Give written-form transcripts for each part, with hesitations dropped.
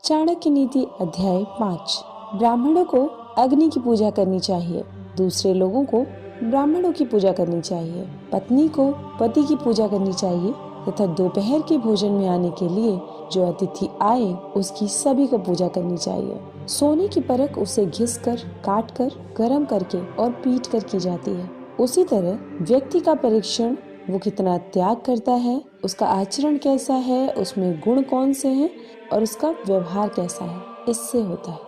चाणक्य नीति अध्याय 5। ब्राह्मणों को अग्नि की पूजा करनी चाहिए, दूसरे लोगों को ब्राह्मणों की पूजा करनी चाहिए, पत्नी को पति की पूजा करनी चाहिए तथा दोपहर के भोजन में आने के लिए जो अतिथि आए उसकी सभी को पूजा करनी चाहिए। सोने की परख उसे घिस कर, काट कर, गर्म करके और पीट कर की जाती है। उसी तरह व्यक्ति का परीक्षण वो कितना त्याग करता है, उसका आचरण कैसा है, उसमें गुण कौन से हैं और उसका व्यवहार कैसा है, इससे होता है।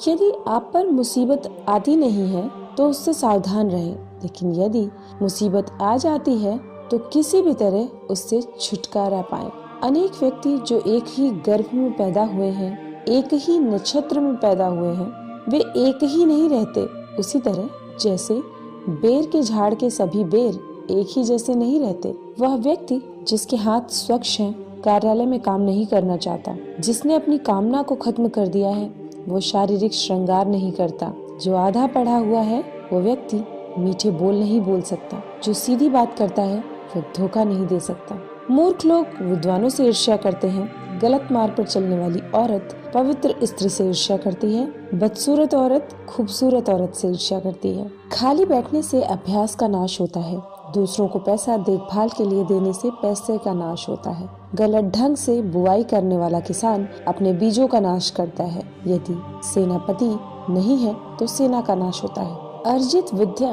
यदि आप पर मुसीबत आती नहीं है तो उससे सावधान रहें, लेकिन यदि मुसीबत आ जाती है तो किसी भी तरह उससे छुटकारा पाएं। अनेक व्यक्ति जो एक ही गर्भ में पैदा हुए हैं, एक ही नक्षत्र में पैदा हुए हैं, वे एक ही नहीं रहते। उसी तरह जैसे बेर के झाड़ के सभी बेर एक ही जैसे नहीं रहते। वह व्यक्ति जिसके हाथ स्वच्छ हैं, कार्यालय में काम नहीं करना चाहता, जिसने अपनी कामना को खत्म कर दिया है, वो शारीरिक श्रृंगार नहीं करता। जो आधा पढ़ा हुआ है वो व्यक्ति मीठे बोल नहीं बोल सकता। जो सीधी बात करता है वो धोखा नहीं दे सकता। मूर्ख लोग विद्वानों से ईर्ष्या करते हैं। गलत मार्ग पर चलने वाली औरत पवित्र स्त्री से ईर्ष्या करती है। बदसूरत औरत खूबसूरत औरत से ईर्ष्या करती है। खाली बैठने से अभ्यास का नाश होता है। दूसरों को पैसा देखभाल के लिए देने से पैसे का नाश होता है। गलत ढंग से बुआई करने वाला किसान अपने बीजों का नाश करता है। यदि सेनापति नहीं है तो सेना का नाश होता है। अर्जित विद्या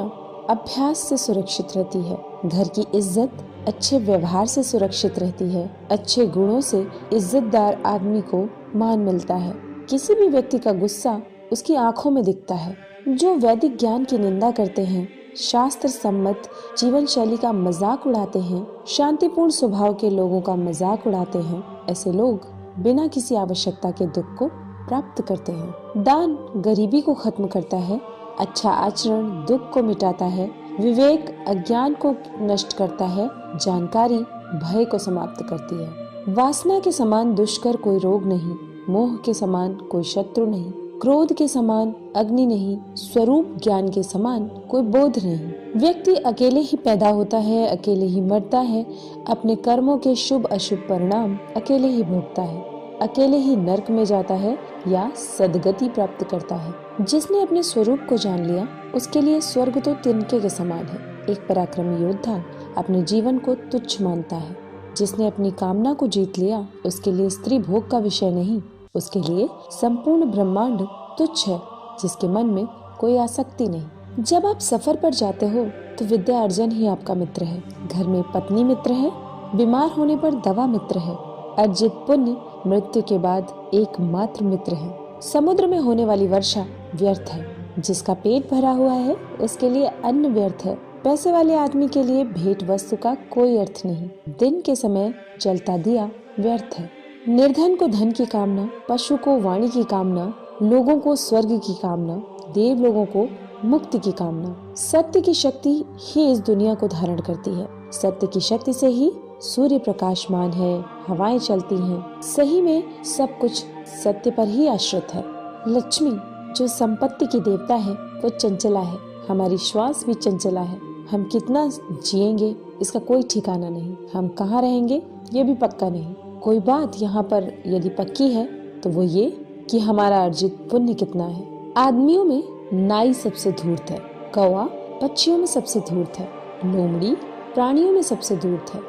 अभ्यास से सुरक्षित रहती है। घर की इज्जत अच्छे व्यवहार से सुरक्षित रहती है। अच्छे गुणों से इज्जतदार आदमी को मान मिलता है। किसी भी व्यक्ति का गुस्सा उसकी आंखों में दिखता है। जो वैदिक ज्ञान की निंदा करते हैं, शास्त्र सम्मत जीवन शैली का मजाक उड़ाते हैं, शांतिपूर्ण स्वभाव के लोगों का मजाक उड़ाते हैं, ऐसे लोग बिना किसी आवश्यकता के दुख को प्राप्त करते हैं। दान गरीबी को खत्म करता है। अच्छा आचरण दुख को मिटाता है। विवेक अज्ञान को नष्ट करता है। जानकारी भय को समाप्त करती है। वासना के समान दुष्कर कोई रोग नहीं, मोह के समान कोई शत्रु नहीं, क्रोध के समान अग्नि नहीं, स्वरूप ज्ञान के समान कोई बोध नहीं। व्यक्ति अकेले ही पैदा होता है, अकेले ही मरता है, अपने कर्मों के शुभ अशुभ परिणाम अकेले ही भोगता है, अकेले ही नरक में जाता है या सदगति प्राप्त करता है। जिसने अपने स्वरूप को जान लिया उसके लिए स्वर्ग तो तिनके के समान है। एक पराक्रमी योद्धा अपने जीवन को तुच्छ मानता है। जिसने अपनी कामना को जीत लिया उसके लिए स्त्री भोग का विषय नहीं, उसके लिए संपूर्ण ब्रह्मांड तुच्छ है, जिसके मन में कोई आसक्ति नहीं। जब आप सफर पर जाते हो तो विद्या अर्जन ही आपका मित्र है। घर में पत्नी मित्र है, बीमार होने पर दवा मित्र है, अर्जित पुण्य मृत्यु के बाद एकमात्र मित्र है। समुद्र में होने वाली वर्षा व्यर्थ है, जिसका पेट भरा हुआ है उसके लिए अन्न व्यर्थ है। पैसे वाले आदमी के लिए भेंट वस्तु का कोई अर्थ नहीं। दिन के समय जलता दिया व्यर्थ है। निर्धन को धन की कामना, पशु को वाणी की कामना, लोगों को स्वर्ग की कामना, देव लोगों को मुक्ति की कामना। सत्य की शक्ति ही इस दुनिया को धारण करती है। सत्य की शक्ति से ही सूर्य प्रकाशमान है, हवाएं चलती हैं। सही में सब कुछ सत्य पर ही आश्रित है। लक्ष्मी जो संपत्ति की देवता है वो चंचला है। हमारी श्वास भी चंचला है। हम कितना जिएंगे इसका कोई ठिकाना नहीं। हम कहाँ रहेंगे ये भी पक्का नहीं। कोई बात यहाँ पर यदि पक्की है तो वो ये कि हमारा अर्जित पुण्य कितना है। आदमियों में नाई सबसे धूर्त है, कौवा पक्षियों में सबसे धूर्त है, लोमड़ी प्राणियों में सबसे धूर्त है,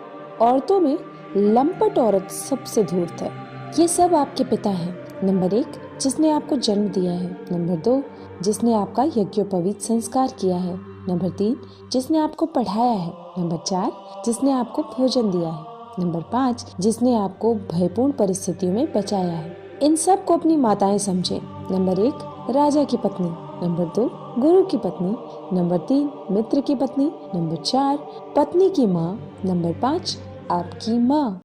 औरतों में लंपट औरत सबसे धूर्त है। ये सब आपके पिता हैं। नंबर 1 जिसने आपको जन्म दिया है। नंबर 2 जिसने आपका यज्ञोपवीत संस्कार किया है। नंबर 3 जिसने आपको पढ़ाया है। नंबर 4 जिसने आपको भोजन दिया है। नंबर 5 जिसने आपको भयपूर्ण परिस्थितियों में बचाया है। इन सब को अपनी माताएं समझें। नंबर 1 राजा की पत्नी, नंबर 2 गुरु की पत्नी, नंबर 3 मित्र की पत्नी, नंबर 4 पत्नी की माँ, नंबर 5 आपकी माँ।